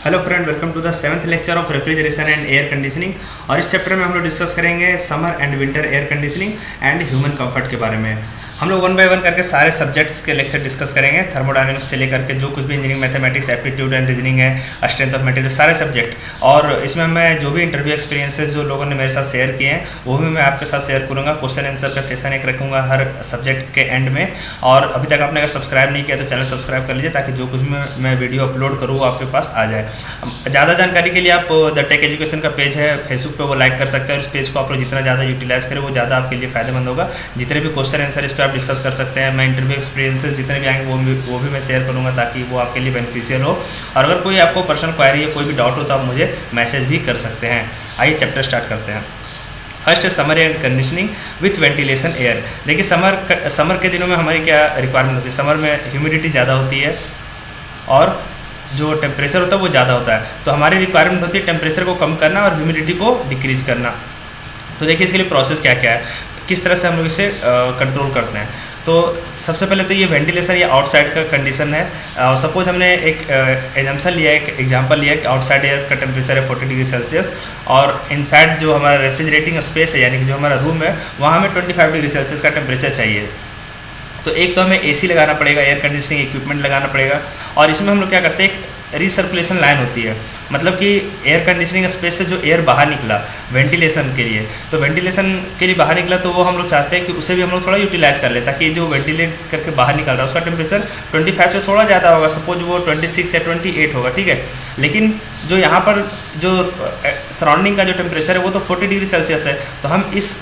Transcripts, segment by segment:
Hello friend, welcome to the 7th lecture of refrigeration and air conditioning. और इस chapter में हम लोग डिस्कस करेंगे summer and winter air conditioning and human comfort के बारे में। हम लोग वन बाय वन करके सारे सब्जेक्ट्स के लेक्चर डिस्कस करेंगे, थर्मोडायनेमिक्स से लेकर के जो कुछ भी engineering, mathematics, aptitude and reasoning है, स्ट्रेंथ ऑफ मटेरियल, सारे सब्जेक्ट। और इसमें मैं जो भी इंटरव्यू एक्सपीरियंसेस जो लोगों ने मेरे साथ शेयर किए हैं वो भी मैं आपके साथ शेयर करूँगा। क्वेश्चन आंसर का सेशन एक रखूँगा हर सब्जेक्ट के एंड में। और अभी तक आपने अगर सब्सक्राइब नहीं किया तो चैनल सब्सक्राइब कर लीजिए, ताकि जो कुछ मैं वीडियो अपलोड करूँ वो आपके पास आ जाए। ज़्यादा जानकारी के लिए आप द टेक एजुकेशन का पेज है फेसबुक पे, वो लाइक कर सकते हैं। और इस पेज को आप लोग जितना ज़्यादा यूटिलाइज करें वो ज़्यादा आपके लिए फ़ायदेमंद होगा। जितने भी क्वेश्चन आंसर इस पर आप डिस्कस कर सकते हैं। मैं इंटरव्यू एक्सपीरियंसेस जितने भी आएंगे वो भी मैं शेयर करूँगा, ताकि वो आपके लिए बेनिफिशियल हो। और अगर कोई आपको पर्सनल क्वायरी है, कोई भी डाउट हो, तो आप मुझे मैसेज भी कर सकते हैं। आइए चैप्टर स्टार्ट करते हैं। फर्स्ट है summer air conditioning with ventilation air. देखिए समर के दिनों में हमारी क्या रिक्वायरमेंट होती है। समर में ह्यूमिडिटी ज़्यादा होती है और जो टेम्परेचर होता है वो ज़्यादा होता है। तो हमारी रिक्वायरमेंट होती है टेम्परेचर को कम करना और ह्यूमिडिटी को डिक्रीज़ करना। तो देखिए इसके लिए प्रोसेस क्या क्या है, किस तरह से हम लोग इसे कंट्रोल करते हैं। तो सबसे पहले तो ये वेंटिलेशन या आउटसाइड का कंडीशन है। सपोज हमने एक एग्जाम्पल लिया है, एक एग्जांपल लिया है कि आउटसाइड एयर का टेम्परेचर है 40 डिग्री सेल्सियस और इनसाइड जो हमारा रेफ्रिजरेटिंग स्पेस है, यानी कि जो हमारा रूम है, वहाँ हमें 25 डिग्री सेल्सियस का टेम्परेचर चाहिए। तो एक तो हमें एसी लगाना पड़ेगा, एयर कंडीशनिंग इक्विपमेंट लगाना पड़ेगा। और इसमें हम लोग क्या करते हैं, एक रिसर्कुलेशन लाइन होती है, मतलब कि एयर कंडीशनिंग स्पेस से जो एयर बाहर निकला वेंटिलेशन के लिए, तो वेंटिलेशन के लिए बाहर निकला तो वो हम लोग चाहते हैं कि उसे भी हम लोग थोड़ा यूटिलाइज कर ले, ताकि जो वेंटिलेट करके बाहर निकल रहा है उसका टेम्परेचर 25 से थोड़ा ज़्यादा होगा। सपोज वो 26 या 28 होगा, ठीक है। लेकिन जो यहाँ पर जो सराउंडिंग का जो टेम्परेचर है वो तो 40 डिग्री सेल्सियस है। तो हम इस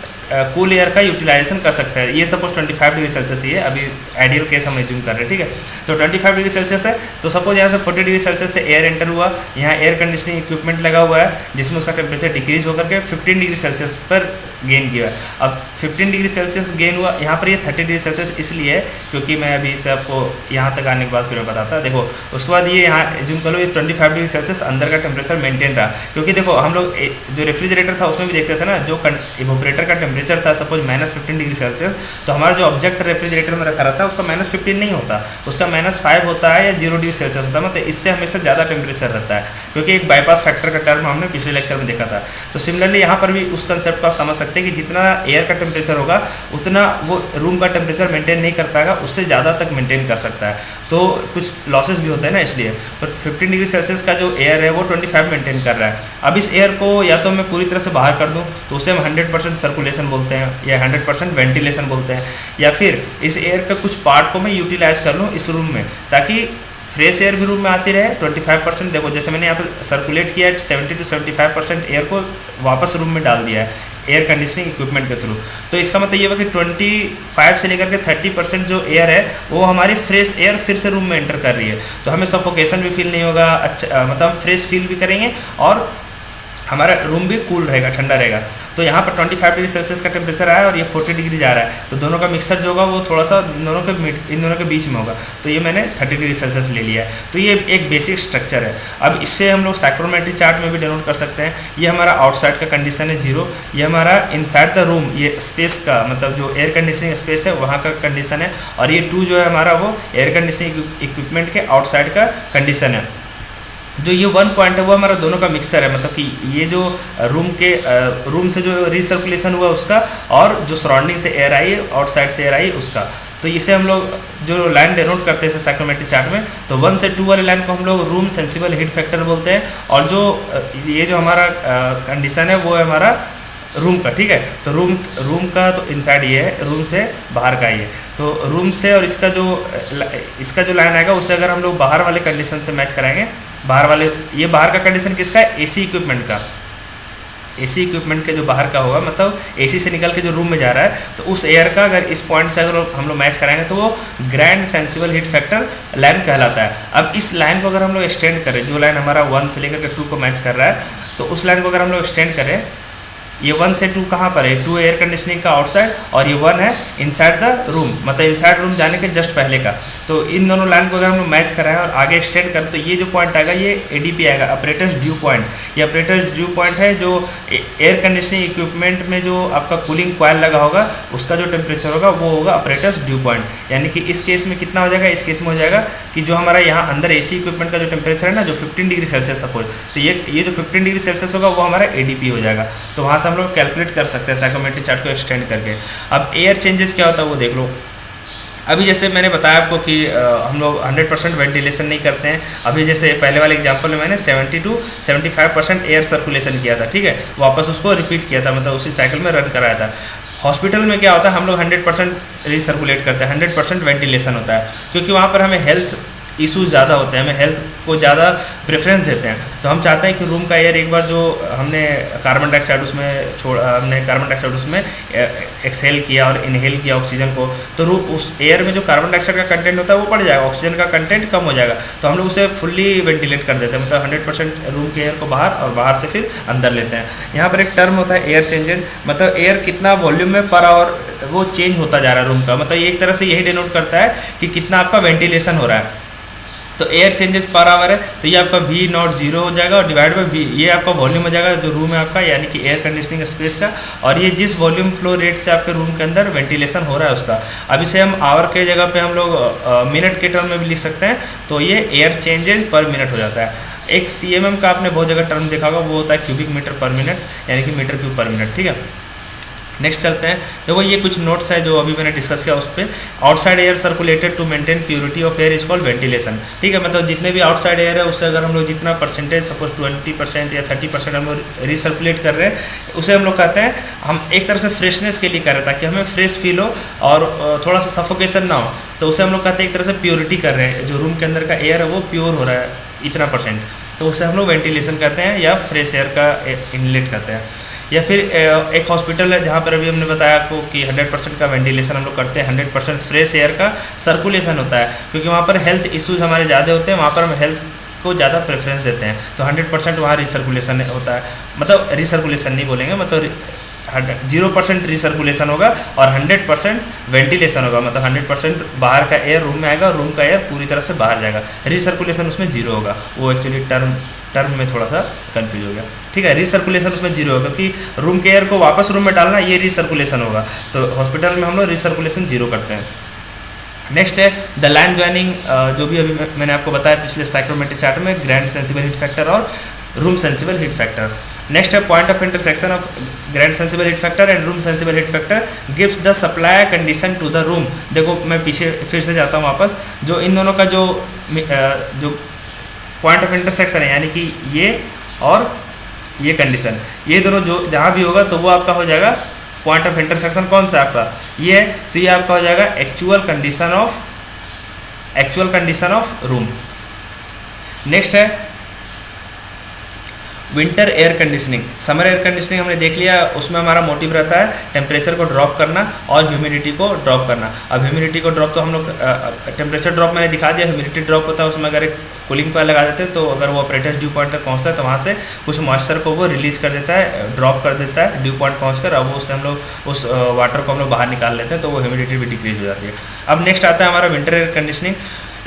कूल एयर का यूटिलाइजेशन कर सकते हैं। ये सपोज 25 डिग्री सेल्सियस ही है, अभी आइडियल केस हम एज्यूम कर रहे हैं, ठीक है। तो 25 डिग्री सेल्सियस है, तो सपोज यहाँ से 40 डिग्री सेल्सियस से एयर एंटर हुआ, यहाँ एयर कंडीशनिंग इक्विपमेंट लगा हुआ है जिसमें उसका टेम्परेचर डिक्रीज होकर के 15 डिग्री सेल्सियस पर गेन किया। अब 15 डिग्री सेल्सियस गेन हुआ, यहाँ पर ये 30 डिग्री सेल्सियस इसलिए है क्योंकि मैं अभी इसे आपको यहाँ तक आने के बाद फिर मैं बताता। देखो उसके बाद ये यहाँ एज्यूम कर लो, ये 25 डिग्री सेल्सियस अंदर का टेम्परेचर मेंटेन रहा। क्योंकि देखो हम लोग जो रेफ्रिजरेटर था उसमें भी देखते थे ना, जो इवोपरेटर का टेम्परेचर था सपोज -15 डिग्री सेल्सियस, तो हमारा जो ऑब्जेक्ट रेफ्रिजरेटर में रखा रहता है उसका -15 नहीं होता, उसका -5 होता है या 0 डिग्री सेल्सियस होता है। मतलब इससे हमेशा ज़्यादा टेम्परेचर रहता है, क्योंकि एक बाईपास फैक्टर का टर्म हमने पिछले लेक्चर में देखा था। तो सिमिलरली यहाँ पर भी उस कंसेप्ट को आप समझ सकते हैं कि जितना एयर का टेम्परेचर होगा उतना वो रूम का टेम्परेचर मेंटेन नहीं कर पाएगा, उससे ज़्यादा तक मेंटेन कर सकता है। तो कुछ लॉसेस भी होते हैं ना, इसलिए तो 15 डिग्री सेल्सियस का जो एयर है वो 25 मेंटेन कर रहा है। अब इस एयर को या तो मैं पूरी तरह से बाहर कर दूँ तो उसे हम 100% सर्कुलेशन बोलते हैं या 100% वेंटिलेशन बोलते हैं, या फिर इस एयर का कुछ पार्ट को मैं यूटिलाइज कर लूँ इस रूम में, ताकि फ्रेश एयर भी रूम में आती रहे। 25% देखो जैसे मैंने यहाँ पर सर्कुलेट किया है, 70 to 75% एयर को वापस रूम में डाल दिया है एयर कंडीशनिंग इक्विपमेंट के थ्रू। तो इसका मतलब ये हुआ कि 25 से लेकर के 30% जो एयर है वो हमारी फ्रेश एयर फिर से रूम में एंटर कर रही है। तो हमें सफोकेशन भी फील नहीं होगा, अच्छा मतलब फ्रेश फील भी करेंगे और हमारा रूम भी कूल रहेगा, ठंडा रहेगा। तो यहाँ पर 25 डिग्री सेल्सियस का टेम्परेचर आया और ये 40 डिग्री जा रहा है, तो दोनों का मिक्सर जो होगा वो थोड़ा सा इन दोनों के बीच में होगा। तो ये मैंने 30 डिग्री सेल्सियस ले लिया है। तो ये एक बेसिक स्ट्रक्चर है। अब इससे हम लोग साइक्रोमेट्री चार्ट में भी डिनोट कर सकते हैं। ये हमारा आउटसाइड का कंडीशन है 0, ये हमारा इनसाइड द रूम, ये स्पेस का मतलब जो एयर कंडीशनिंग स्पेस है वहाँ का कंडीशन है। और ये 2 जो है हमारा वो एयर कंडीशनिंग इक्विपमेंट के आउटसाइड का कंडीशन है। जो ये 1 पॉइंट है वो हमारा दोनों का मिक्सर है, मतलब कि ये जो रूम से जो रिसर्कुलेशन हुआ उसका और जो सराउंडिंग से एयर आई है, आउटसाइड से एयर आई उसका। तो इसे हम लोग जो लाइन डिनोट करते हैं साइक्रोमेट्रिक चार्ट में, तो 1 से 2 वाले लाइन को हम लोग रूम सेंसिबल हीट फैक्टर बोलते हैं। और जो ये जो हमारा कंडीशन है वो है हमारा रूम का, ठीक है। तो रूम का तो इनसाइड ये है, रूम से बाहर का ये। तो रूम से और इसका जो लाइन आएगा उसे अगर हम लोग बाहर वाले कंडीशन से मैच कराएंगे, ये बाहर का कंडीशन किसका है, एसी इक्विपमेंट का। एसी इक्विपमेंट के जो बाहर का होगा, मतलब एसी से निकल के जो रूम में जा रहा है, तो उस एयर का अगर इस पॉइंट से अगर हम लोग मैच कराएंगे तो वो grand sensible heat factor line कहलाता है। अब इस लाइन को अगर हम लोग एक्सटेंड करें, जो लाइन हमारा 1 से लेकर के 2 को मैच कर रहा है, तो उस लाइन को अगर हम लोग एक्सटेंड करें ये 1 से 2 कहाँ पर है, 2 एयर कंडीशनिंग का आउटसाइड और ये 1 है इनसाइड द रूम, मतलब इनसाइड रूम जाने के जस्ट पहले का। तो इन दोनों लाइन को अगर हम लोग मैच कराएं और आगे एक्सटेंड करें तो ये जो पॉइंट आएगा ये ADP आएगा, ऑपरेटर्स ड्यू पॉइंट। ये ऑपरेटर्स ड्यू पॉइंट है जो एयर कंडीशनिंग इक्विपमेंट में जो आपका कूलिंग कॉइल लगा होगा उसका जो टेम्परेचर होगा वो होगा ऑपरेटर्स ड्यू पॉइंट। यानी कि इस केस में कितना हो जाएगा, इस केस में हो जाएगा कि जो हमारा यहाँ अंदर AC इक्विपमेंट का जो टेम्परेचर है ना, जो 15 डिग्री सेल्सियस सपोज, तो ये जो 15 डिग्री सेल्सियस होगा वो हमारा ADP हो जाएगा। तो वहाँ से हम लोग कैलकुलेट कर सकते हैं साइकोमेट्रिक चार्ट को एक्सटेंड करके। अब एयर चेंजेस क्या होता है वो देख लो। अभी जैसे मैंने बताया आपको कि हम लोग 100% वेंटिलेशन नहीं करते हैं। अभी जैसे पहले वाले एग्जांपल में मैंने 70 to 75% एयर सर्कुलेशन किया था, ठीक है, वापस उसको रिपीट किया था, मतलब उसी साइकिल में रन कराया था। हॉस्पिटल में क्या होता है, हम लोग 100% रिसर्कुलेट करते हैं, 100% वेंटिलेशन होता है, क्योंकि वहाँ पर हमें हेल्थ इश्यूज़ ज़्यादा होते हैं, हमें हेल्थ को ज़्यादा प्रेफरेंस देते हैं। तो हम चाहते हैं कि रूम का एयर एक बार जो हमने कार्बन डाइऑक्साइड उसमें एक्सहेल किया और इनहेल किया ऑक्सीजन को, तो उस एयर में जो कार्बन डाइऑक्साइड का कंटेंट होता है वो बढ़ जाएगा, ऑक्सीजन का कंटेंट कम हो जाएगा। तो हम लोग उसे फुल्ली वेंटिलेट कर देते हैं, मतलब 100% रूम के एयर को बाहर और बाहर से फिर अंदर लेते हैं। यहाँ पर एक टर्म होता है एयर चेंजेस, मतलब एयर कितना वॉल्यूम में पर आवर वो चेंज होता जा रहा है रूम का, मतलब एक तरह से यही डिनोट करता है कि कितना आपका वेंटिलेशन हो रहा है। तो एयर चेंजेस पर आवर है, तो ये आपका V0 0 हो जाएगा और डिवाइड बाई V, ये आपका वॉल्यूम हो जाएगा जो रूम है आपका, यानी कि एयर कंडीशनिंग स्पेस का, और ये जिस वॉल्यूम फ्लो रेट से आपके रूम के अंदर वेंटिलेशन हो रहा है उसका। अब इसे हम आवर के जगह पे हम लोग मिनट के टर्म में भी लिख सकते हैं, तो ये एयर चेंजेस पर मिनट हो जाता है। एक CMM का आपने बहुत जगह टर्म देखा होगा, वो होता है क्यूबिक मीटर पर मिनट, यानी कि मीटर क्यूब पर मिनट, ठीक है। नेक्स्ट चलते हैं, देखो ये कुछ नोट्स है जो अभी मैंने डिस्कस किया उस पर। Outside air circulated to maintain purity of air is called ventilation, ठीक है, मतलब जितने भी आउटसाइड एयर है उससे अगर हम लोग जितना परसेंटेज सपोज 20% या 30% हम लोग रिसर्कुलेट कर रहे हैं, उसे हम लोग कहते हैं, हम एक तरह से फ्रेशनेस के लिए कर रहे हैं ताकि हमें फ्रेश फील हो और थोड़ा सा सफोकेशन ना हो, तो उसे हम लोग कहते हैं एक तरह से प्योरिटी कर रहे हैं, जो रूम के अंदर का एयर है वो प्योर हो रहा है इतना %, तो उसे हम लोग वेंटिलेशन कहते हैं या फ्रेश एयर का इनलेट कहते हैं। या फिर एक हॉस्पिटल है जहाँ पर अभी हमने बताया आपको कि 100% का वेंटिलेशन हम लोग करते हैं, 100% फ्रेश एयर का सर्कुलेशन होता है, क्योंकि वहाँ पर हेल्थ इश्यूज़ हमारे ज़्यादा होते हैं, वहाँ पर हम हेल्थ को ज़्यादा प्रेफरेंस देते हैं। तो 100% वहाँ रिसर्कुलेशन होता है, मतलब रिसर्कुलेशन नहीं बोलेंगे, मतलब 0% रिसर्कुलेशन होगा और 100% वेंटिलेशन होगा, मतलब 100% बाहर का एयर रूम में आएगा और रूम का एयर पूरी तरह से बाहर जाएगा। रिसर्कुलेशन उसमें 0 होगा, वो एक्चुअली टर्म में थोड़ा सा कंफ्यूज हो गया, ठीक है। रिसर्कुलेशन उसमें 0 होगा क्योंकि रूम के एयर को वापस रूम में डालना ये रिसर्कुलेशन होगा, तो हॉस्पिटल में हम लोग रिसर्कुलेशन 0 करते हैं। नेक्स्ट है द लाइन ज्वाइनिंग, जो भी अभी मैंने आपको बताया पिछले साइक्रोमेट्रिक चार्ट में, ग्रैंड सेंसिबल हीट फैक्टर और room sensible heat factor. Next है point of intersection of grand sensible heat factor and room sensible heat factor gives the supply condition to the room. देखो मैं पीछे फिर से जाता हूँ वापस, जो इन दोनों का जो पॉइंट ऑफ इंटरसेक्शन है, यानी कि ये और ये कंडीशन, ये दोनों जो जहाँ भी होगा तो वो आपका हो जाएगा पॉइंट ऑफ इंटरसेक्शन। कौन सा आपका ये है, तो ये आपका हो जाएगा actual condition of room. Next है winter air conditioning. Summer air conditioning हमने देख लिया, उसमें हमारा मोटिव रहता है टेम्परेचर को ड्रॉप करना और ह्यूमिडिटी को ड्रॉप करना। अब ह्यूमिडिटी को ड्रॉप तो हम लोग टेम्परेचर ड्रॉप मैंने दिखा दिया, ह्यूमिडिटी ड्रॉप होता है उसमें अगर एक कूलिंग कॉइल लगा देते हैं तो अगर वो ऑपरेटर्स ड्यू पॉइंट तक पहुंचता है तो वहाँ से कुछ मॉइस्चर को वो रिलीज कर देता है, ड्रॉप कर देता है ड्यू पॉइंट पहुँचकर। अब उससे हम लोग उस वाटर को हम लोग बाहर निकाल लेते हैं, तो वो ह्यूमिडिटी भी डिक्रीज हो जाती है। अब नेक्स्ट आता है हमारा विंटर एयर कंडीशनिंग।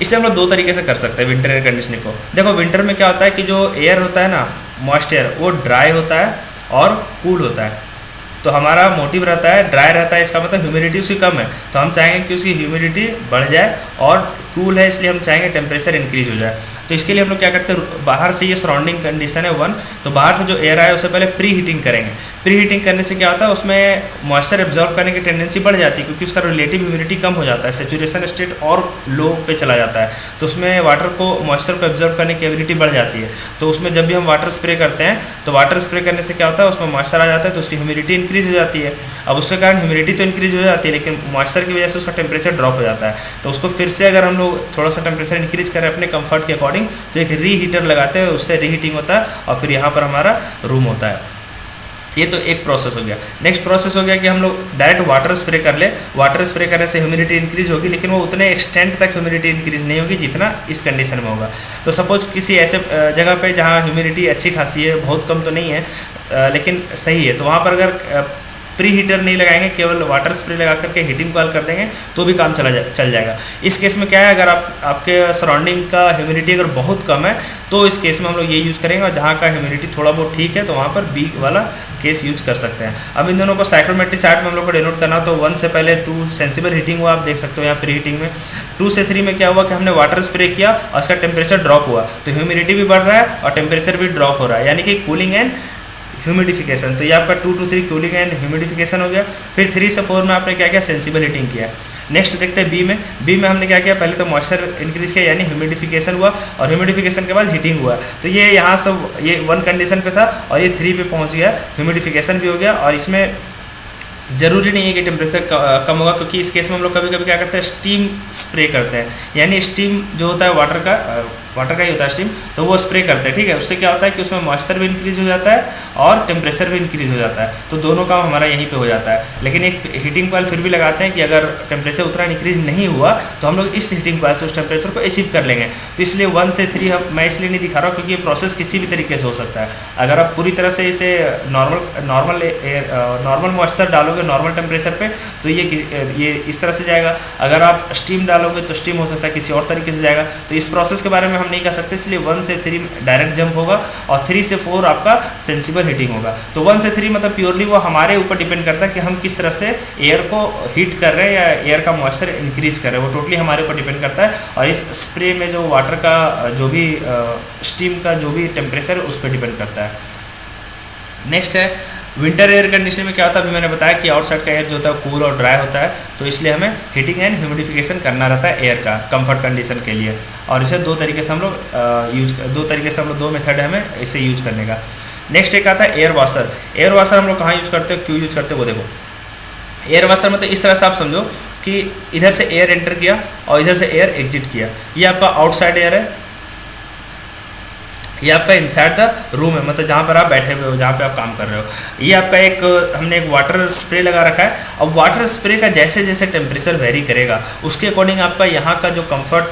इसे हम लोग 2 तरीके से कर सकते हैं विंटर एयर कंडीशनिंग को। देखो विंटर में क्या होता है कि जो एयर होता है ना, मॉइस्ट एयर, वो ड्राई होता है और कूल होता है। तो हमारा मोटिव रहता है ड्राई रहता है, इसका मतलब ह्यूमिडिटी उसकी कम है, तो हम चाहेंगे कि उसकी ह्यूमिडिटी बढ़ जाए, और कूल है इसलिए हम चाहेंगे टेम्परेचर इंक्रीज हो जाए। तो इसके लिए हम लोग क्या करते हैं, बाहर से ये सराउंडिंग कंडीशन है 1, तो बाहर से जो एयर आए उसे पहले प्री हीटिंग करेंगे। प्री हीटिंग करने से क्या होता है, उसमें मॉइस्चर एब्जॉर्ब करने की टेंडेंसी बढ़ जाती है, क्योंकि उसका रिलेटिव ह्यूमिडिटी कम हो जाता है, सेचुरेशन स्टेट और लो पे चला जाता है, तो उसमें वाटर को मॉइस्चर को एब्जॉर्ब करने की एबिलिटी बढ़ जाती है। तो उसमें जब भी हम वाटर स्प्रे करते हैं तो वाटर स्प्रे करने से क्या होता है, उसमें मॉइस्चर आ जाता है, तो उसकी ह्यूमिडिटी इंक्रीज हो जाती है। अब उसके कारण ह्यूमिडिटी तो इंक्रीज हो जाती है, लेकिन मॉइस्चर की वजह से उसका टेम्परेचर ड्रॉप हो जाता है। तो उसको फिर से अगर हम लोग थोड़ा सा टेम्परेचर इंक्रीज करें अपने कंफर्ट के अकॉर्डिंग, तो एक रीहीटर लगाते हैं, उससे रीहीटिंग होता है और फिर यहाँ पर हमारा रूम होता है। ये तो एक प्रोसेस हो गया। नेक्स्ट प्रोसेस हो गया कि हम लोग डायरेक्ट वाटर स्प्रे कर ले। वाटर स्प्रे करने से ह्यूमिडिटी इंक्रीज होगी, लेकिन वो उतने एक्सटेंट तक ह्यूमिडिटी इंक्रीज नहीं होगी जितना इस कंडीशन में होगा। तो सपोज किसी ऐसे जगह पे जहाँ ह्यूमिडिटी अच्छी खासी है, बहुत कम तो नहीं है लेकिन सही है, तो वहाँ पर अगर प्री हीटर नहीं लगाएंगे, केवल वाटर स्प्रे लगा करके हीटिंग कॉइल कर देंगे तो भी काम चल जाएगा। इस केस में क्या है, अगर आपके सराउंडिंग का ह्यूमिडिटी अगर बहुत कम है तो इस केस में हम लोग ये यूज़ करेंगे, और जहाँ का ह्यूमिडिटी थोड़ा बहुत ठीक है तो वहाँ पर बी वाला केस यूज कर सकते हैं। अब इन दोनों को साइक्रोमेट्रिक चार्ट में हम लोग को डिनोट करना हो तो 1 से पहले 2 सेंसिबल हीटिंग हुआ, आप देख सकते हो यहाँ प्री हीटिंग में। 2 से 3 में क्या हुआ कि हमने वाटर स्प्रे किया और उसका टेम्परेचर ड्रॉप हुआ, तो ह्यूमिडिटी भी बढ़ रहा है और टेम्परेचर भी ड्रॉप हो रहा है, यानी कि कूलिंग एंड ह्यूमिडिफिकेशन। तो ये आपका 2 to 3 कूलिंग एंड ह्यूमिडिफिकेशन हो गया। फिर 3 से 4 में आपने क्या किया, सेंसिबल हीटिंग किया। नेक्स्ट देखते हैं बी में हमने क्या किया, पहले तो मॉइस्चर इंक्रीज किया यानी ह्यूमिडिफिकेशन हुआ, और ह्यूमिडिफिकेशन के बाद हीटिंग हुआ। तो ये यहाँ सब ये 1 कंडीशन पे था और ये 3 पे पहुँच गया, ह्यूमिडिफिकेशन भी हो गया। और इसमें ज़रूरी नहीं है कि टेम्परेचर कम होगा, क्योंकि इस केस में हम लोग कभी कभी क्या करते हैं, स्टीम स्प्रे करते हैं, यानी स्टीम जो होता है वाटर का ही होता है स्टीम, तो वो स्प्रे करते हैं। ठीक है, उससे क्या होता है कि उसमें मॉइस्चर भी इंक्रीज हो जाता है और टेम्परेचर भी इंक्रीज हो जाता है, तो दोनों काम हमारा यहीं पे हो जाता है। लेकिन एक हीटिंग कॉइल फिर भी लगाते हैं कि अगर टेम्परेचर उतना इंक्रीज नहीं हुआ तो हम लोग इस हीटिंग कॉइल से उस टेम्परेचर को अचीव कर लेंगे। तो इसलिए 1 से 3 मैं इसलिए नहीं दिखा रहा हूँ क्योंकि ये प्रोसेस किसी भी तरीके से हो सकता है। अगर आप पूरी तरह से इसे नॉर्मल मॉइस्चर डालोगे नॉर्मल टेम्परेचर पे तो ये इस तरह से जाएगा। अगर आप स्टीम डालोगे तो स्टीम हो सकता है किसी और तरीके से जाएगा। तो इस प्रोसेस के बारे में हम नहीं कह सकते, इसलिए 1 से 3 डायरेक्ट जंप होगा और 3 से 4 आपका सेंसिबल हीटिंग होगा। तो 1 से 3 मतलब प्योरली वो हमारे ऊपर डिपेंड करता है कि हम किस तरह से एयर को हीट कर रहे हैं या एयर का मॉइस्चर इंक्रीज कर रहे हैं, वो टोटली हमारे ऊपर डिपेंड करता है। और इस स्प्रे में जो वाटर का जो भी स्टीम का जो भी टेम्परेचर है उस पर डिपेंड करता है। नेक्स्ट है विंटर एयर कंडीशनिंग में क्या होता है, अभी मैंने बताया कि आउटसाइड का एयर जो होता है कूल और ड्राई होता है, तो इसलिए हमें हीटिंग एंड ह्यूमिडिफिकेशन करना रहता है एयर का कंफर्ट कंडीशन के लिए। और इसे दो तरीके से हम लोग दो मेथड है हमें इसे यूज करने का। नेक्स्ट एक आता है एयर वाशर। एयर वाशर हम लोग कहाँ यूज करते हैं, क्यों यूज करते हैं वो देखो। एयर वाशर मतलब इस तरह से आप समझो कि इधर से एयर एंटर किया और इधर से एयर एग्जिट किया, ये आपका आउटसाइड एयर है, ये आपका इनसाइड द रूम है, मतलब जहाँ पर आप बैठे हुए हो, जहाँ पे आप काम कर रहे हो। ये आपका हमने एक वाटर स्प्रे लगा रखा है। अब वाटर स्प्रे का जैसे जैसे टेम्परेचर वेरी करेगा उसके अकॉर्डिंग आपका यहाँ का जो कंफर्ट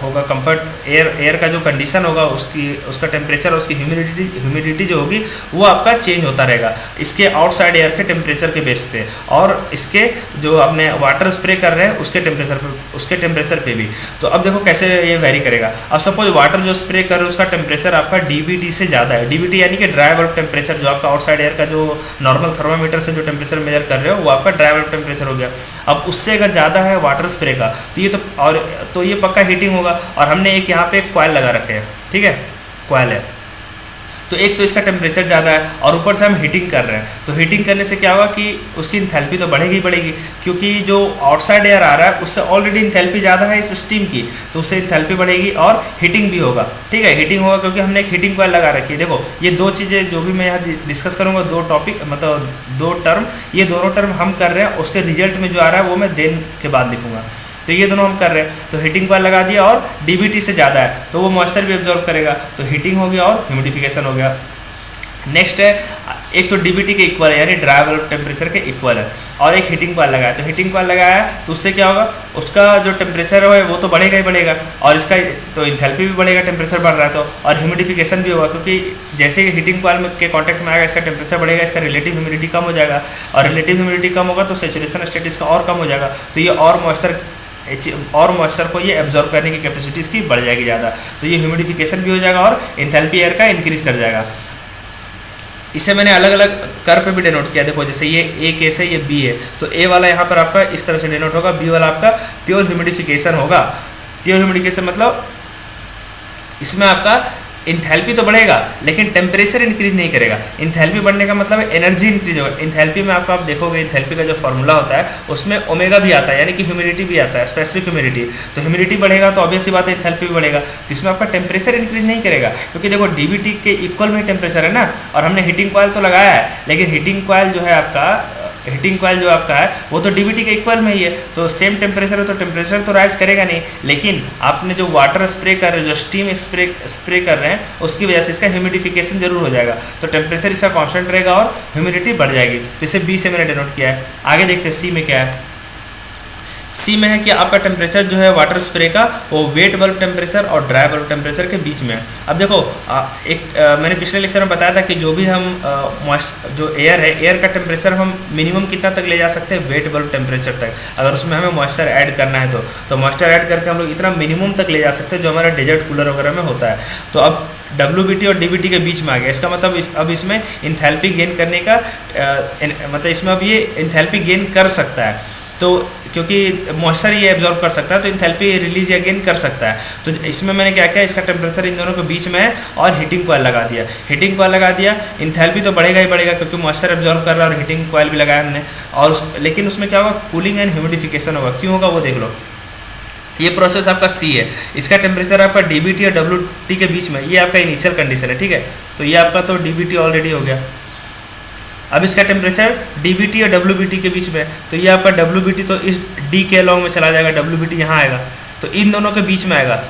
होगा, कंफर्ट एयर का जो कंडीशन होगा उसका टेम्परेचर, उसकी ह्यूमिडिटी जो होगी वो आपका चेंज होता रहेगा इसके आउटसाइड एयर के टेम्परेचर के बेस पे, और इसके जो आपने वाटर स्प्रे कर रहे हैं उसके टेम्परेचर पे भी। तो अब देखो कैसे ये वेरी करेगा। अब सपोज वाटर जो स्प्रे कर रहे हो उसका टेम्परेचर आपका डीबीटी से ज़्यादा है। डीबीटी यानी कि ड्राई बल्ब टेम्परेचर, जो आपका आउटसाइड एयर का जो नॉर्मल थर्मामीटर से जो टेम्परेचर मेजर कर रहे हो वो आपका ड्राई बल्ब टेम्परेचर हो गया। अब उससे अगर ज़्यादा है वाटर स्प्रे का तो ये पक्का हीटिंग होगा। और हमने एक यहाँ पे एक कॉइल लगा रखे हैं, ठीक है, कॉइल है, तो एक तो इसका टेम्परेचर ज़्यादा है और ऊपर से हम हीटिंग कर रहे हैं, तो हीटिंग करने से क्या होगा कि उसकी इंथैल्पी तो बढ़ेगी क्योंकि जो आउटसाइड एयर आ रहा है उससे ऑलरेडी इंथैल्पी ज़्यादा है इस स्टीम की, तो उससे इंथैल्पी बढ़ेगी और हीटिंग भी होगा। ठीक है, हीटिंग होगा क्योंकि हमने एक हीटिंग कॉइल लगा रखी है। देखो ये दो चीज़ें जो भी मैं यहाँ डिस्कस करूँगा, दो टॉपिक मतलब दो टर्म, ये दोनों टर्म हम कर रहे हैं, उसके रिजल्ट में जो आ रहा है वो मैं दिन के बाद लिखूँगा। तो ये दोनों हम कर रहे हैं, तो हीटिंग कॉइल लगा दिया और डीबीटी से ज़्यादा है तो वो मॉइस्चर भी एब्जॉर्ब करेगा, तो हीटिंग हो गया और ह्यूमिडिफिकेशन हो गया। नेक्स्ट है एक तो डीबीटी के इक्वल है यानी ड्राई बल्ब टेम्परेचर के इक्वल है, और एक हीटिंग कॉइल लगाया, तो हीटिंग कॉइल लगाया है तो उससे क्या होगा, उसका जो टेम्परेचर है वो तो बढ़ेगा ही बढ़ेगा, और इसका तो इंथैल्पी भी बढ़ेगा, टेम्परेचर बढ़ रहा है तो, और ह्यूमिडिफिकेशन भी होगा क्योंकि जैसे ही हीटिंग कॉइल के कॉन्टैक्ट में आएगा इसका टेम्परेचर बढ़ेगा, इसका रिलेटिव ह्यूमिडिटी कम हो जाएगा, और रिलेटिव ह्यूमिडिटी कम होगा तो सैचुरेशन स्टेट इसका और कम हो जाएगा, तो ये और मॉइस्चर को ये एब्जॉर्ब करने की कैपेसिटी इसकी बढ़ जाएगी ज़्यादा, तो ये ह्यूमिडिफिकेशन भी हो जाएगा और इंथैल्पी एयर का इंक्रीज कर जाएगा। इसे मैंने अलग अलग कर पे भी डिनोट किया। देखो जैसे ये ए केस है, ये बी है, तो ए वाला यहाँ पर आपका इस तरह से डिनोट होगा, बी वाला आपका प्योर ह्यूमिडिफिकेशन होगा। प्योर ह्यूमिडिफिकेशन मतलब इसमें आपका इंथैल्पी तो बढ़ेगा लेकिन टेम्परेचर इंक्रीज नहीं करेगा। इंथैल्पी बढ़ने का मतलब है एनर्जी इंक्रीज होगा। इंथैल्पी में आपको आप देखोगे इंथैल्पी का जो फॉर्मूला होता है उसमें ओमेगा भी आता है यानी कि ह्यूमिडिटी भी आता है, स्पेसिफिक ह्यूमिडिटी। तो ह्यूमिडिटी बढ़ेगा तो ऑब्वियस सी बात है इंथैल्पी भी बढ़ेगा, तो इसमें आपका टेम्परेचर इंक्रीज नहीं करेगा क्योंकि देखो डीबीटी के इक्वल में टेम्परेचर है ना, और हमने हीटिंग कॉइल तो लगाया है लेकिन हीटिंग कॉइल जो है आपका हीटिंग कॉइल जो आपका है वो तो डीबीटी के इक्वल में ही है, तो सेम टेम्परेचर है तो टेम्परेचर तो राइज करेगा नहीं, लेकिन आपने जो वाटर स्प्रे कर रहे हो, जो स्टीम स्प्रे कर रहे हैं, उसकी वजह से इसका ह्यूमिडिफिकेशन जरूर हो जाएगा, तो टेम्परेचर इसका कांस्टेंट रहेगा और ह्यूमिडिटी बढ़ जाएगी। तो इसे बी से मैंने डिनोट किया है। आगे देखते हैं सी में क्या है। सी में है कि आपका टेम्परेचर जो है वाटर स्प्रे का वो वेट बल्ब टेम्परेचर और ड्राई बल्ब टेम्परेचर के बीच में है। अब देखो मैंने पिछले लेक्चर में बताया था कि जो भी हम जो एयर है, एयर का टेम्परेचर हम मिनिमम कितना तक ले जा सकते हैं, वेट बल्ब टेम्परेचर तक। अगर उसमें हमें मॉइस्चर ऐड करना है तो मॉइस्चर ऐड करके हम लोग इतना मिनिमम तक ले जा सकते हैं जो हमारा डेजर्ट कूलर वगैरह में होता है। तो अब WBT और DBT के बीच में आ गया, इसका मतलब अब इसमें इंथैल्पी गेन करने का मतलब इसमें अब ये इंथैल्पी गेन कर सकता है, तो क्योंकि मॉइस्चर ये एब्जॉर्ब कर सकता है तो इंथैल्पी रिलीज या गेन कर सकता है। तो इसमें मैंने क्या किया, इसका टेम्परेचर इन दोनों के बीच में है और हीटिंग कॉइल लगा दिया। हीटिंग कॉइल लगा दिया, इंथैल्पी तो बढ़ेगा ही बढ़ेगा क्योंकि मॉइस्चर एब्जॉर्ब कर रहा है और हीटिंग कॉइल भी लगाया हमने, और लेकिन उसमें क्या होगा, कूलिंग एंड ह्यूमिडिफिकेशन होगा। क्यों होगा वो देख लो। ये प्रोसेस आपका सी है, इसका टेम्परेचर आपका DBT और WT के बीच में, ये आपका इनिशियल कंडीशन है, ठीक है। तो ये आपका तो DBT ऑलरेडी हो गया। अब इसका टेम्परेचर DBT और WBT के बीच में, तो ये आपका WBT तो इस D के अलॉन्ग में चला जाएगा, WBT यहाँ आएगा, तो इन दोनों के बीच में आएगा।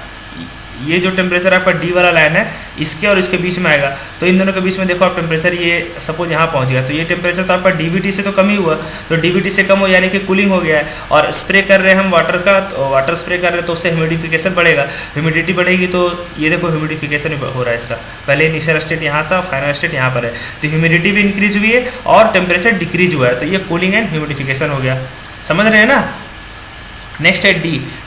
ये जो टेम्परेचर आपका D वाला लाइन है इसके और इसके बीच में आएगा, तो इन दोनों के बीच में देखो आप टेम्परेचर ये सपोज यहाँ पहुँच गया, तो ये टेम्परेचर तो आपका DBT से तो कम ही हुआ, तो DBT से कम हो यानी कि कूलिंग हो गया है। और स्प्रे कर रहे हैं हम वाटर का, तो वाटर स्प्रे कर रहे हैं तो उससे ह्यूमिडिफिकेशन बढ़ेगा, ह्यूमिडिटी बढ़ेगी तो ये देखो ह्यूमिडिफिकेशन हो रहा है इसका। पहले इनिशियल स्टेट यहाँ था, फाइनल स्टेट यहाँ पर है, तो ह्यूमिडिटी भी इंक्रीज हुई है और टेम्परेचर डिक्रीज हुआ है, तो ये कूलिंग एंड ह्यूमिडिफिकेशन हो गया। समझ रहे हैं ना। नेक्स्ट है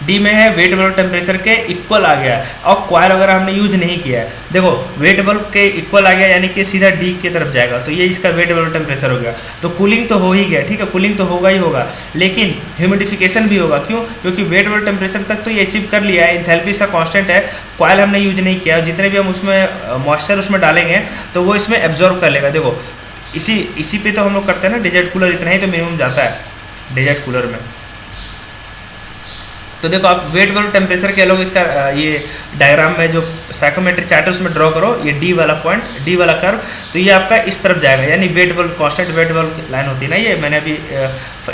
डी में है वेट बल्ब टेम्परेचर के इक्वल आ गया है और कॉइल वगैरह हमने यूज नहीं किया है। देखो वेट बल्ब के इक्वल आ गया यानी कि सीधा डी की तरफ जाएगा, तो ये इसका वेट बल्ब टेम्परेचर हो गया। तो कूलिंग तो हो ही गया, ठीक है, कूलिंग तो होगा ही होगा, लेकिन ह्यूमिडिफिकेशन भी होगा। क्यों? क्योंकि वेट बल्ब टेम्परेचर तक तो ये अचीव कर लिया है, इंथैल्पी सा कांस्टेंट है, कॉइल हमने यूज नहीं किया, जितने भी हम उसमें मॉइस्चर उसमें डालेंगे तो वो इसमें एब्जॉर्ब कर लेगा। देखो इसी पे तो हम लोग करते हैं ना, डेजर्ट कूलर इतना ही तो मिनिमम जाता है डेजर्ट कूलर में। तो देखो आप वेट बल्ब टेम्परेचर के अलग इसका ये डायग्राम में जो साइकोमेट्रिक चार्ट है उसमें ड्रॉ करो, ये डी वाला पॉइंट, डी वाला कर्व, तो ये आपका इस तरफ जाएगा, यानी wet bulb constant wet bulb line होती है ना। ये मैंने अभी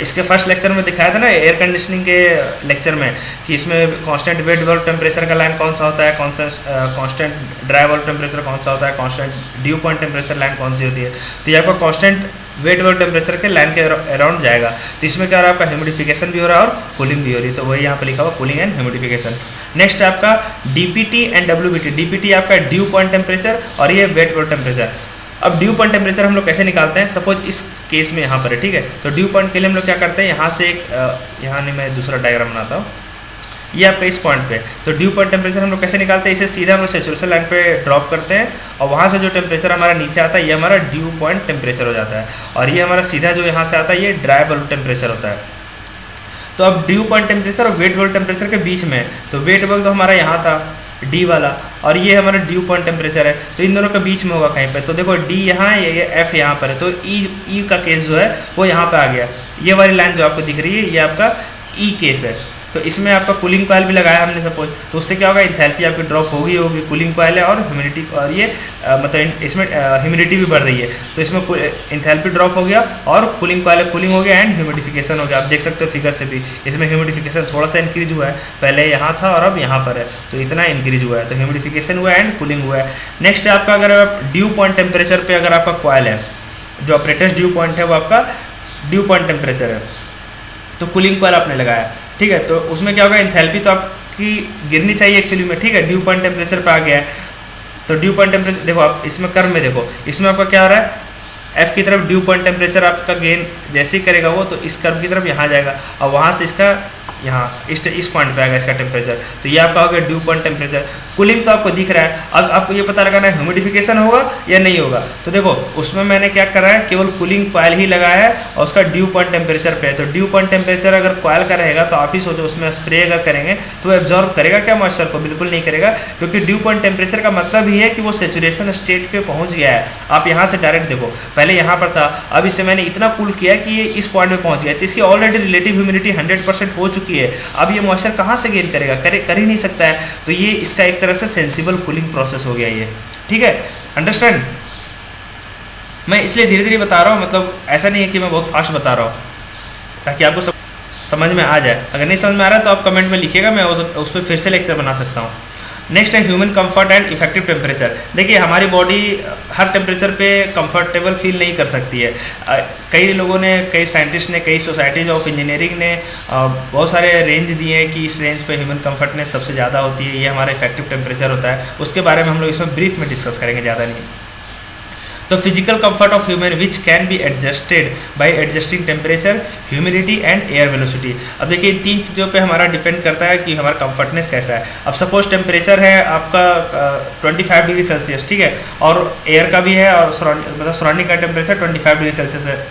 इसके फर्स्ट लेक्चर में दिखाया था ना, एयर कंडीशनिंग के लेक्चर में, कि इसमें कांस्टेंट वेट बल्ब टेम्परेचर का लाइन कौन सा होता है, कौन सा कांस्टेंट ड्राई बल्ब टेम्परेचर कौन सा होता है, constant due point temperature line कौन सी होती है। तो ये आपका कांस्टेंट वेट बल्ब टेम्परेचर के लाइन के अराउंड जाएगा। तो इसमें क्या हो रहा है, आपका ह्यूमिडिफिकेशन भी हो रहा है और कूलिंग भी हो रही है, तो वही यहाँ पर लिखा हुआ कूलिंग एंड ह्यूमिडिफिकेशन। नेक्स्ट है आपका डीपीटी एंड डब्ल्यूबीटी। डीपीटी आपका ड्यू पॉइंट टेम्परेचर और ये वेट बल्ब टेम्परेचर। अब ड्यू पॉइंट टेम्परेचर हम लोग कैसे निकालते हैं, सपोज इस केस में यहाँ पर है, ठीक है। तो ड्यू पॉइंट के लिए हम लोग क्या करते हैं, यहाँ से एक यहाँ नहीं, मैं दूसरा डायग्राम बनाता हूँ, ये आपका इस पॉइंट पे। तो ड्यू पॉइंट टेम्परेचर हम लोग कैसे निकालते हैं, इसे सीधा हम लोग सैचुरेशन लाइन पे ड्रॉप करते हैं और वहाँ से जो टेम्परेचर हमारा नीचे आता है ये हमारा ड्यू पॉइंट टेम्परेचर हो जाता है, और ये हमारा सीधा जो यहाँ से आता है ये ड्राई बल्ब टेम्परेचर होता है। तो अब ड्यू पॉइंट टेम्परेचर और वेट बल्ब टेम्परेचर के बीच में, तो वेट बल्ब तो हमारा यहाँ था डी वाला, और ये हमारा ड्यू पॉइंट टेम्परेचर है, तो इन दोनों के बीच में होगा कहीं पे। तो देखो डी यहाँ है, ये एफ यहाँ पर है, तो ई का केस जो है वो यहाँ पे आ गया। ये वाली लाइन जो आपको दिख रही है ये आपका ई केस है। तो इसमें आपका कूलिंग कॉइल भी लगाया हमने सपोज, तो उससे क्या होगा, इंथैल्पी आपकी ड्रॉप होगी, कूलिंग कॉइल है और ह्यूमिडिटी, और ये मतलब इसमें ह्यूमिडिटी भी बढ़ रही है, तो इसमें इंथैल्पी ड्रॉप हो गया और कूलिंग कॉइल कूलिंग हो गया एंड ह्यूमिडिफिकेशन हो गया। आप देख सकते हो फिगर से भी इसमें ह्यूमिडिफिकेशन थोड़ा सा इंक्रीज हुआ है, पहले यहाँ था और अब यहाँ पर है, तो इतना इंक्रीज हुआ है, तो ह्यूमिडिफिकेशन हुआ है एंड कूलिंग हुआ है। नेक्स्ट है आपका, अगर आप ड्यू पॉइंट टेम्परेचर पर अगर आपका कॉइल है, जो ऑपरेटर्स ड्यू पॉइंट है वो आपका ड्यू पॉइंट टेम्परेचर है, तो कूलिंग कॉइल आपने लगाया, ठीक है। तो उसमें क्या होगा, इंथैल्पी तो आपकी गिरनी चाहिए एक्चुअली में, ठीक है, ड्यू पॉइंट टेम्परेचर पे आ गया है। तो ड्यू पॉइंट टेम्परेचर देखो आप इसमें कर्व में देखो, इसमें आपका क्या हो रहा है, एफ की तरफ ड्यू पॉइंट टेम्परेचर आपका गेन जैसे ही करेगा वो, तो इस कर्व की तरफ यहाँ जाएगा और वहाँ से इसका यहाँ इस पॉइंट पे आएगा इसका टेम्परेचर, तो ये आपका हो गया ड्यू पॉइंट टेम्परेचर। कूलिंग तो आपको दिख रहा है, अब आपको ये पता लगाना है ह्यूमिडिफिकेशन होगा या नहीं होगा। तो देखो उसमें मैंने क्या करा है, केवल कूलिंग कॉइल ही लगाया है और उसका ड्यू पॉइंट टेम्परेचर पे है। तो ड्यू पॉइंट टेम्परेचर अगर कॉइल का रहेगा तो आप ही सोचो, उसमें स्प्रे अगर करेंगे तो एब्जॉर्ब करेगा क्या मॉइस्चर को, बिल्कुल नहीं करेगा, क्योंकि ड्यू पॉइंट टेम्परेचर का मतलब ही है कि वो सेचुरेशन स्टेट पे पहुँच गया है। आप यहाँ से डायरेक्ट देखो, पहले यहाँ पर था, अब इससे मैंने इतना कूल किया कि ये इस पॉइंट पे पहुँच गया, तो इसकी ऑलरेडी रिलेटिव ह्यूमिडिटी 100% हो चुकी है। अब ये मॉइस्चर कहाँ से गेन करेगा, कर ही नहीं सकता है, तो ये इसका एक तरह से सेंसिबल कूलिंग प्रोसेस हो गया ये, ठीक है, अंडरस्टैंड। मैं इसलिए धीरे धीरे बता रहा हूँ, मतलब ऐसा नहीं है कि मैं बहुत फास्ट बता रहा हूँ, ताकि आपको समझ में आ जाए। अगर नहीं समझ में आ रहा है तो आप कमेंट में लिखिएगा, मैं उस पर फिर से लेक्चर बना सकता हूँ। नेक्स्ट है human comfort and effective temperature. देखिए हमारी बॉडी हर टेम्परेचर पे कंफर्टेबल फील नहीं कर सकती है। कई लोगों ने, कई साइंटिस्ट ने, कई सोसाइटीज ऑफ इंजीनियरिंग ने बहुत सारे रेंज दिए हैं कि इस रेंज पे ह्यूमन कंफर्टनेस सबसे ज़्यादा होती है, ये हमारा इफेक्टिव टेम्परेचर होता है। उसके बारे में हम लोग इसमें ब्रीफ में डिस्कस करेंगे, ज़्यादा नहीं। तो physical comfort of human which can be adjusted bye adjusting temperature, humidity and air velocity. अब देखिए इन तीन चीज़ों पे हमारा डिपेंड करता है कि हमारा कंफर्टनेस कैसा है। अब सपोज टेम्परेचर है आपका 25 डिग्री सेल्सियस, ठीक है, और एयर का भी है, और सराउंडिंग का टेम्परेचर 25 डिग्री सेल्सियस है।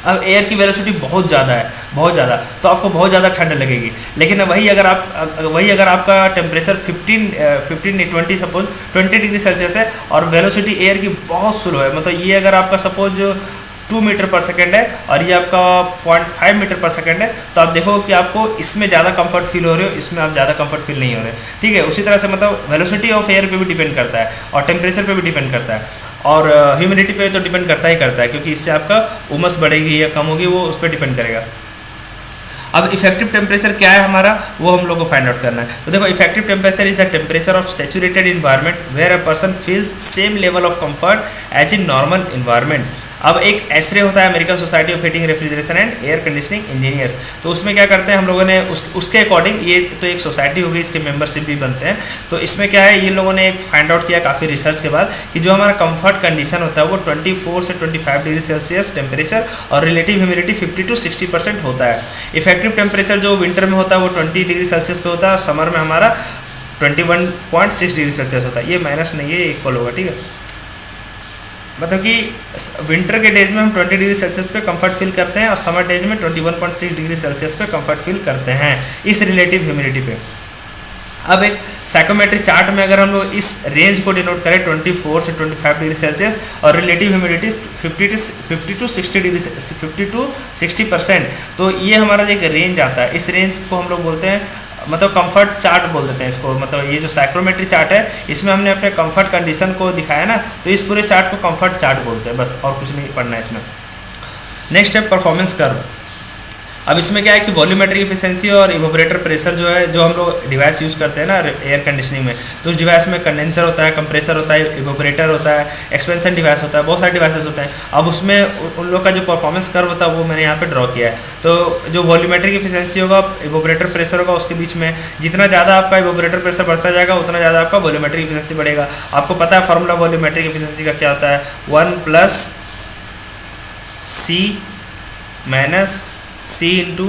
अब एयर की वेलोसिटी बहुत ज़्यादा है, बहुत ज़्यादा, तो आपको बहुत ज़्यादा ठंड लगेगी। लेकिन वही अगर आपका टेम्परेचर 20 सपोज 20 डिग्री सेल्सियस है और वेलोसिटी एयर की बहुत स्लो है, मतलब ये अगर आपका सपोज 2 मीटर पर सेकेंड है और ये आपका 0.5 मीटर पर सेकेंड है, तो आप देखो कि आपको इसमें ज़्यादा कंफर्ट फील हो रहे हो, इसमें आप ज़्यादा कंफर्ट फील नहीं हो रहे, ठीक है। उसी तरह से मतलब वेलोसिटी ऑफ एयर पे भी डिपेंड करता है और टेम्परेचर पे भी डिपेंड करता है और ह्यूमिडिटी पे तो डिपेंड करता है, क्योंकि इससे आपका उमस बढ़ेगी या कम होगी, वो उस पर डिपेंड करेगा। अब इफेक्टिव टेम्परेचर क्या है हमारा, वो हम लोग को फाइंड आउट करना है। तो देखो effective temperature is the temperature of saturated environment where a person feels same level of comfort as in normal environment. अब एक एसरे होता है American Society of Heating Refrigeration and air Conditioning Engineers, तो उसमें क्या करते हैं हम लोगों ने उसके अकॉर्डिंग, ये तो एक सोसाइटी होगी, इसके मेंबरशिप भी बनते हैं, तो इसमें क्या है ये लोगों ने एक फाइंड आउट किया काफ़ी रिसर्च के बाद कि जो हमारा कंफर्ट कंडीशन होता है वो 24 से 25 डिग्री सेल्सियस टेम्परेचर और रिलेटिव ह्यूमिडिटी 50 to 60% होता है। इफेक्टिव टेम्परेचर जो विंटर में होता है वो 20 डिग्री सेल्सियस पे होता है और समर में हमारा 21.6 डिग्री सेल्सियस होता है। ये माइनस नहीं है, इक्वल होगा, ठीक है। मतलब कि विंटर के डेज में हम 20 डिग्री सेल्सियस पे कंफर्ट फील करते हैं और समर डेज में 21.6 डिग्री सेल्सियस पे कंफर्ट फील करते हैं इस रिलेटिव ह्यूमिडिटी पे। अब एक साइकोमेट्रिक चार्ट में अगर हम लोग इस रेंज को डिनोट करें 24 से 25 डिग्री सेल्सियस और रिलेटिव ह्यूमिडिटी 50 to 60%, तो ये हमारा एक रेंज आता है। इस रेंज को हम लोग बोलते हैं, मतलब कंफर्ट चार्ट बोल देते हैं इसको। मतलब ये जो साइक्रोमेट्री चार्ट है इसमें हमने अपने कंफर्ट कंडीशन को दिखाया ना, तो इस पूरे चार्ट को कंफर्ट चार्ट बोलते हैं, बस और कुछ नहीं पढ़ना है इसमें। नेक्स्ट है परफॉर्मेंस कर्व। अब इसमें क्या है कि वॉल्यूमेट्रिक एफिशिएंसी और इवोपरेटर प्रेशर जो है, जो हम लोग डिवाइस यूज़ करते हैं ना एयर कंडीशनिंग में, तो उस डिवाइस में कंडेंसर होता है, कंप्रेसर होता है, इवोपरेटर होता है, एक्सपेंशन डिवाइस होता है, बहुत सारे डिवाइसेस होते हैं। अब उसमें उन लोग का जो परफॉर्मेंस कर्व होता है वो मैंने यहाँ पे ड्रॉ किया है। तो जो वॉल्यूमेट्रिक एफिशिएंसी होगा, इवोपरेटर प्रेशर होगा, उसके बीच में जितना ज़्यादा आपका इवोपरेटर प्रेशर बढ़ता जाएगा उतना ज़्यादा आपका वॉल्यूमेट्रिक एफिशिएंसी बढ़ेगा। आपको पता है फॉर्मूला वॉल्यूमेट्रिक एफिशिएंसी का क्या होता है, 1 + C - C ×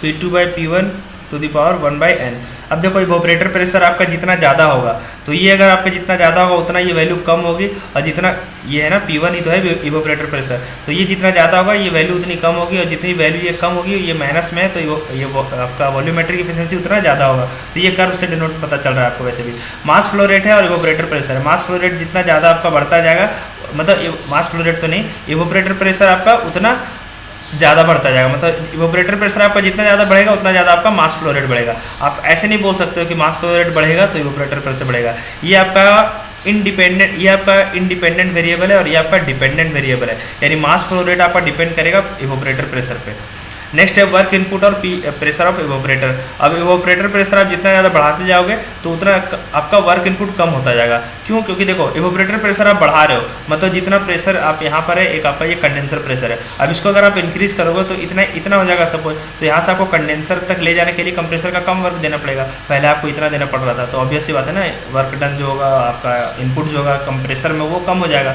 P2/P1 to the power 1/n। अब देखो इवोपरेटर प्रेशर आपका जितना ज़्यादा होगा, तो ये अगर आपका जितना ज़्यादा होगा उतना ये वैल्यू कम होगी, और जितना ये है ना P1 ही तो है इवोपरेटर प्रेशर, तो ये जितना ज़्यादा होगा ये वैल्यू उतनी कम होगी, और जितनी वैल्यू ये कम होगी, ये माइनस में है, तो ये आपका वॉल्यूमेट्रिक एफिशिएंसी उतना ज़्यादा होगा। तो ये कर्व से डिनोट पता चल रहा है आपको। वैसे भी मास फ्लो रेट है और इवोपरेटर प्रेशर है। मास फ्लो रेट जितना ज़्यादा आपका बढ़ता जाएगा, मतलब मास फ्लो रेट तो नहीं, इवोपरेटर प्रेशर आपका उतना ज़्यादा बढ़ता जाएगा। मतलब इवोपरेटर प्रेशर आपका जितना ज़्यादा बढ़ेगा उतना ज़्यादा आपका मास फ्लो रेट बढ़ेगा। आप ऐसे नहीं बोल सकते हो कि मास फ्लो रेट बढ़ेगा तो इवोपरेटर प्रेशर बढ़ेगा। ये आपका इंडिपेंडेंट वेरिएबल है और ये आपका डिपेंडेंट वेरिएबल है, यानी मास फ्लो रेट आपका डिपेंड करेगा इवोपरेटर प्रेशर पे। नेक्स्ट है वर्क इनपुट और प्रेशर ऑफ इवोपरेटर। अब इवोपरेटर प्रेशर आप जितना ज़्यादा बढ़ाते जाओगे तो उतना आपका वर्क इनपुट कम होता जाएगा। क्यों? क्योंकि देखो इवोपरेटर प्रेशर आप बढ़ा रहे हो, मतलब जितना प्रेशर आप यहाँ पर है, एक आपका ये कंडेंसर प्रेशर है, अब इसको अगर आप इंक्रीज करोगे तो इतना हो जाएगा सपोज, तो यहाँ से आपको कंडेंसर तक ले जाने के लिए कंप्रेसर का कम वर्क देना पड़ेगा। पहले आपको इतना देना पड़ रहा था, तो ऑब्वियस सी बात है ना, वर्क डन जो होगा आपका इनपुट जो होगा कंप्रेसर में वो कम हो जाएगा।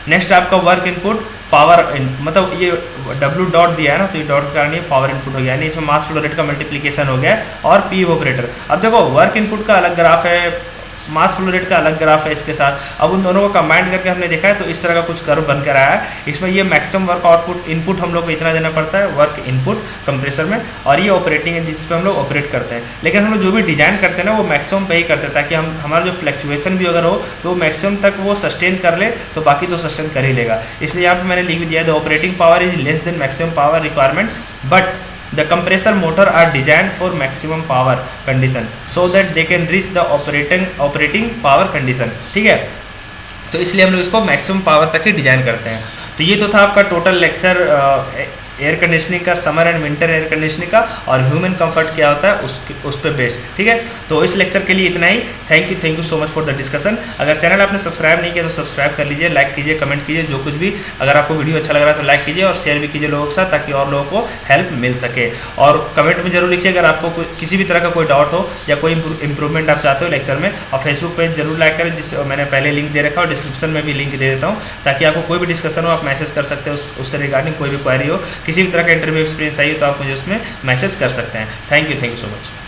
नेक्स्ट आपका वर्क इनपुट पावर मतलब ये W डॉट दिया है ना, तो ये डॉट के कारण ये पावर इनपुट हो गया, यानी इसमें मास फ्लो रेट का मल्टीप्लिकेशन हो गया और P इवोपरेटर। अब देखो वर्क इनपुट का अलग ग्राफ है, मास फ्लो रेट का अलग ग्राफ है इसके साथ। अब उन दोनों को कंबाइंड करके हमने देखा है तो इस तरह का कुछ कर्व बनकर आया है। इसमें ये मैक्सिमम वर्क आउटपुट इनपुट हम लोग को इतना देना पड़ता है वर्क इनपुट कंप्रेसर में, और ये ऑपरेटिंग है जिस पे हम लोग ऑपरेट करते हैं। लेकिन हम लोग जो भी डिजाइन करते हैं ना वो मैक्सिमम पे ही करते हैं, ताकि हमारा जो फ्लक्चुएशन भी अगर हो तो मैक्सिमम तक वो सस्टेन कर ले, तो बाकी तो सस्टेन कर ही लेगा। इसलिए यहाँ पर मैंने लिख भी दिया the operating power is less than maximum power requirement, but the compressor motor are designed for maximum power condition so that they can reach the operating power condition। ठीक है, तो इसलिए हम लोग इसको मैक्सिमम पावर तक ही डिज़ाइन करते हैं। तो ये तो था आपका टोटल लेक्चर एयर कंडीशनिंग का, summer and winter air conditioning का, और ह्यूमन कंफर्ट क्या होता है उस पर बेस्ड। ठीक है, तो इस लेक्चर के लिए इतना ही। Thank you so much for the discussion. अगर चैनल आपने सब्सक्राइब नहीं किया तो सब्सक्राइब कर लीजिए, लाइक कीजिए, कमेंट कीजिए, जो कुछ भी। अगर आपको वीडियो अच्छा लग रहा है तो लाइक कीजिए और शेयर भी कीजिए लोगों के साथ, ताकि और लोगों को हेल्प मिल सके। और कमेंट में जरूर लिखिए अगर आपको किसी भी तरह का कोई डाउट हो या कोई इंप्रूवमेंट आप चाहते हो लेक्चर में। और फेसबुक पेज जरूर लाइक करें, जिस मैंने पहले लिंक दे रखा है और डिस्क्रिप्शन में भी लिंक दे देता हूँ, ताकि आपको कोई भी डिस्कशन हो आप मैसेज कर सकते हो, उससे रिगार्डिंग कोई भी क्वेरी हो, किसी भी तरह का इंटरव्यू एक्सपीरियंस आई हो तो आप मुझे उसमें मैसेज कर सकते हैं। Thank you so much.